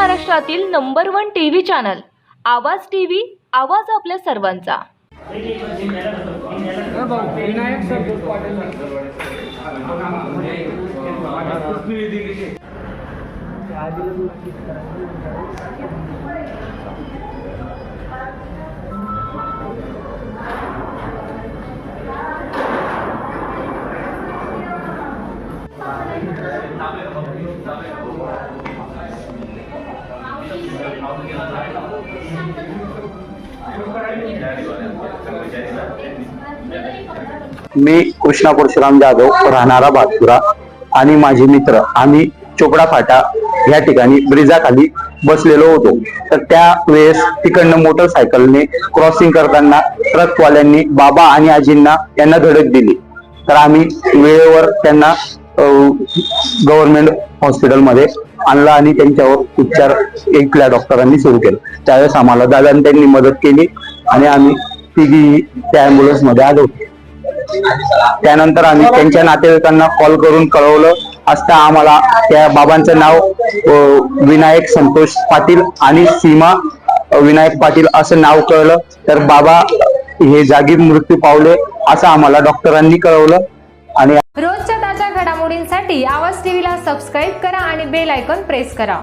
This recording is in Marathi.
महाराष्ट्रातील नंबर 1 टीव्ही चॅनल आवाज टीव्ही, आवाज आपल्या सर्वांचा। मी कृष्णा परशुराम जाधव, राहणारा भातपुरा आणि माझे मित्र आम्ही चोपडा फाटा या ठिकाणी ब्रिजाखाली बसलेलो होतो। तर त्या वेळेस तिकडनं मोटरसायकलने क्रॉसिंग करताना ट्रकवाल्यांनी बाबा आणि आजींना यांना धडक दिली। तर आम्ही वेळेवर त्यांना गव्हर्नमेंट हॉस्पिटलमध्ये आणला आणि त्यांच्यावर उपचार इथल्या डॉक्टरांनी सुरू केले। त्यावेळेस आम्हाला दादांनी त्यांनी मदत केली आणि आम्ही तिघी त्या ॲम्ब्युलन्स मध्ये आलो। त्यानंतर आम्ही त्यांच्या नातेवाईकांना कॉल करून कळवलं असता आम्हाला त्या बाबांचं नाव विनायक संतोष पाटील आणि सीमा विनायक पाटील असं नाव कळलं। तर बाबा हे जागीच मृत्यू पावले असं आम्हाला डॉक्टरांनी कळवलं। आणि रोजच्या ताज्या घडामोडींसाठी आवाज टीव्हीला सबस्क्राईब करा आणि बेल आयकॉन प्रेस करा।